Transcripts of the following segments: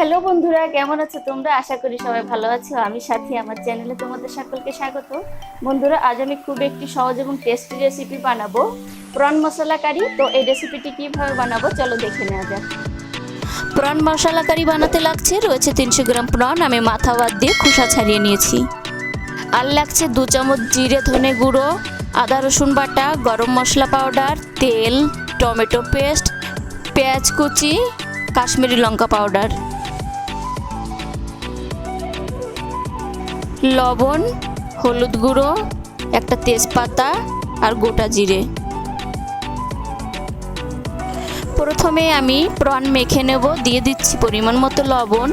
Hello বন্ধুরা, কেমন আছো তোমরা? আশা করি সবাই ভালো আছো। আমি সাথী, আমার চ্যানেলে তোমাদের সকলকে স্বাগত। বন্ধুরা, আজ আমি খুব একটি সহজ এবং টেস্টি রেসিপি বানাবো, প্রন মশলা কারি। তো এই রেসিপিটি কিভাবে বানাবো চলো দেখে নেওয়া যাক। প্রন মশলা কারি বানাতে রয়েছে 300 গ্রাম প্রন। আমি মাথা বাদ দিয়ে খোসা ছাড়িয়ে নিয়েছি। আর লাগছে 2 চামচ জিরে ধনে গুঁড়ো, আদা রসুন বাটা, গরম মশলা পাউডার, তেল, টমেটো পেস্ট, পেঁয়াজ কুচি, কাশ্মীরি লঙ্কা পাউডার, লবণ, হলুদ গুঁড়ো, একটা তেজপাতা আর গোটা জিরে। প্রথমে আমি প্রন মেখে নেব। দিয়ে দিচ্ছি পরিমাণ মতো লবণ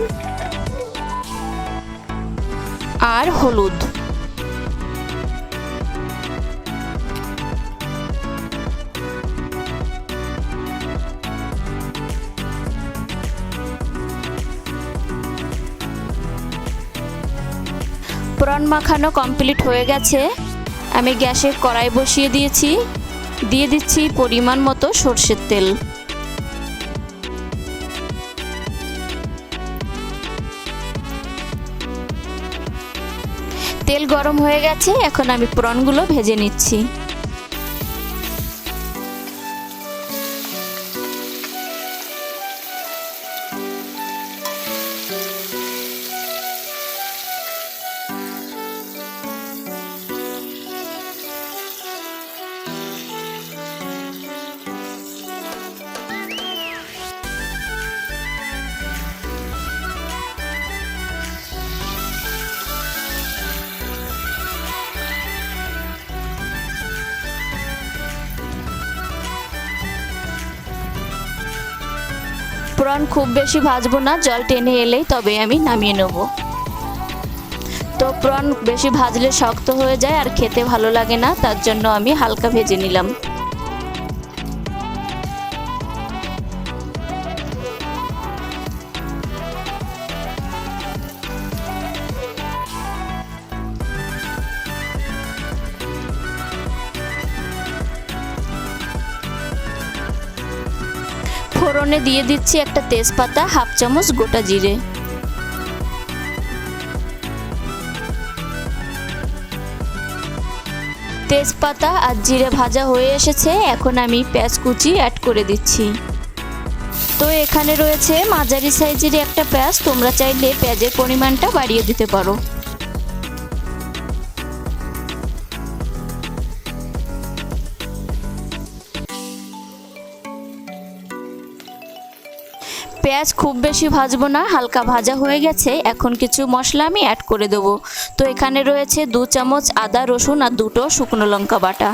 আর হলুদ। প্রন মাখানো কমপ্লিট হয়ে গেছে। আমি গ্যাসে কড়াই বসিয়ে দিয়েছি। দিয়ে দিচ্ছি পরিমাণ মতো সরষের তেল। তেল গরম হয়ে গেছে, এখন আমি প্রনগুলো ভেজে নিচ্ছি। প্রন খুব বেশি ভাজবো না, জল টেনে এলেই তবে আমি নামিয়ে নেব। তো প্রন বেশি ভাজলে শক্ত হয়ে যায় আর খেতে ভালো লাগে না, তার জন্য আমি হালকা ভেজে নিলাম। ফোড়নে দিয়ে দিচ্ছি একটা তেজপাতা, হাফ চামচ গোটা জিরে। তেজপাতা আর জিরে ভাজা হয়ে এসেছে, এখন আমি পেঁয়াজ কুচি অ্যাড করে দিচ্ছি। তো এখানে রয়েছে মাঝারি সাইজের একটা পেঁয়াজ, তোমরা চাইলে পেঁয়াজের পরিমাণটা বাড়িয়ে দিতে পারো। পেঁয়াজ খুব বেশি ভাজবো না, হালকা ভাজা হয়ে গেছে। এখন কিছু মশলা আমি অ্যাড করে দেবো। তো এখানে রয়েছে 2 চামচ আদা রসুন আর 2টো শুকনো লঙ্কা বাটা।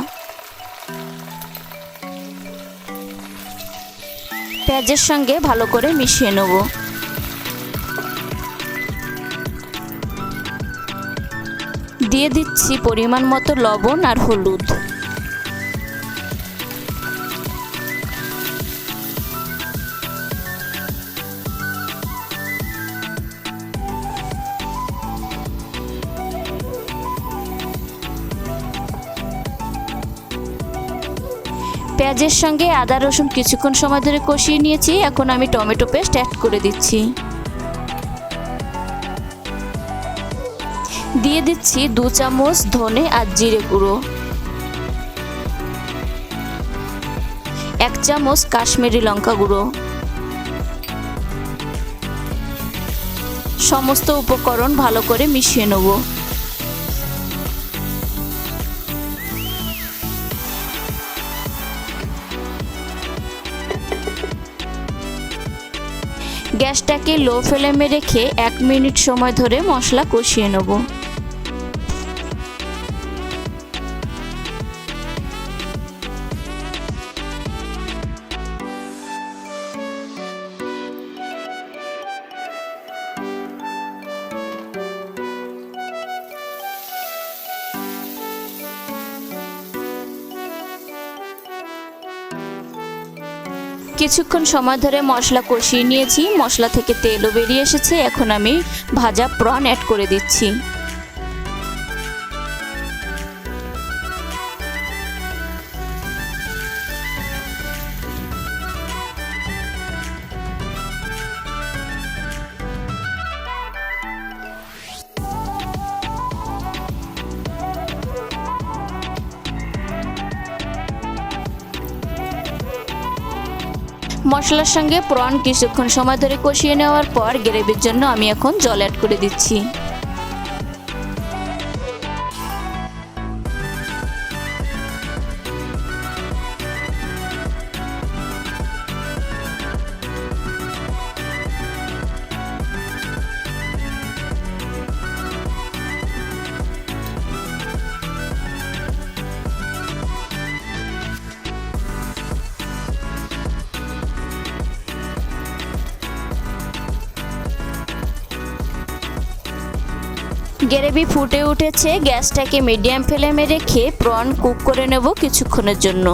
পেঁয়াজের সঙ্গে ভালো করে মিশিয়ে নেব। দিয়ে দিচ্ছি পরিমাণ মতো লবণ আর হলুদ। পেঁয়াজের সঙ্গে আদা রসুন কিছুক্ষণ সময় ধরে কষিয়ে নিয়েছি। এখন আমি টমেটো পেস্ট অ্যাড করে দিচ্ছি। দিয়ে দিচ্ছি 2 চামচ ধনে আর জিরে গুঁড়ো, 1 চামচ কাশ্মীরি লঙ্কা গুঁড়ো। সমস্ত উপকরণ ভালো করে মিশিয়ে নেব। গ্যাসটাকে লো ফ্লেমে রেখে 1 মিনিট সময় ধরে মশলা কষিয়ে নেব। কিছুক্ষণ সময় ধরে মশলা কষিয়ে নিয়েছি, মশলা থেকে তেলও বেরিয়ে এসেছে। এখন আমি ভাজা প্রন অ্যাড করে দিচ্ছি। মশলার সঙ্গে প্রন কিছুক্ষণ সময় ধরে কষিয়ে নেওয়ার পর গ্রেভির জন্য আমি এখন জল অ্যাড করে দিচ্ছি। গ্রেভি ফুটে উঠেছে, গ্যাসটাকে মিডিয়াম ফ্লেমে রেখে প্রন কুক করে নেব কিছুক্ষণের জন্য।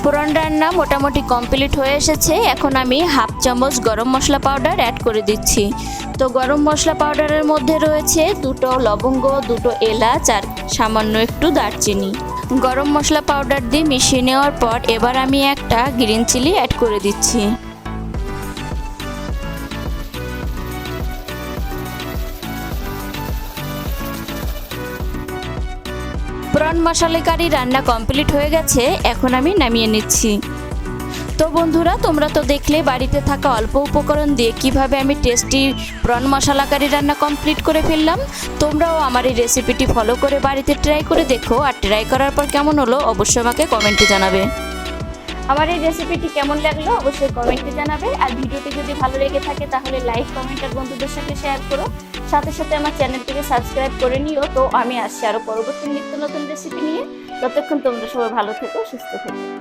প্রন রান্না মোটামুটি কমপ্লিট হয়ে এসেছে। এখন আমি হাফ চামচ গরম মশলা পাউডার অ্যাড করে দিচ্ছি। তো গরম মশলা পাউডারের মধ্যে রয়েছে 2টো লবঙ্গ, 2টো এলাচ আর সামান্য একটু দারচিনি। গরম মশলা পাউডার দিয়ে মিশিয়ে নেওয়ার পর এবার আমি একটা গ্রিন চিলি অ্যাড করে দিচ্ছি। প্রন মশলাকারি রান্না কমপ্লিট হয়ে গেছে, এখন আমি নামিয়ে নিচ্ছি। তো বন্ধুরা, তোমরা তো দেখলে বাড়িতে থাকা অল্প উপকরণ দিয়ে কিভাবে আমি টেস্টি প্রন মশলাকারি রান্না কমপ্লিট করে ফেললাম। তোমরাও আমার এই রেসিপিটি ফলো করে বাড়িতে ট্রাই করে দেখো, আর ট্রাই করার পর কেমন হলো অবশ্যই আমাকে কমেন্টে জানাবে। আমার এই রেসিপিটি কেমন লাগলো অবশ্যই কমেন্টে জানাবে। আর ভিডিওটি যদি ভালো লেগে থাকে তাহলে লাইক, কমেন্ট আর বন্ধুদের সাথে শেয়ার করো। সাথে সাথে আমার চ্যানেলটিকে সাবস্ক্রাইব করে নিও। তো আমি আসছি আরও পরবর্তী নিত্য নতুন রেসিপি নিয়ে। ততক্ষণ তোমরা সবাই ভালো থেকো, সুস্থ থেকো।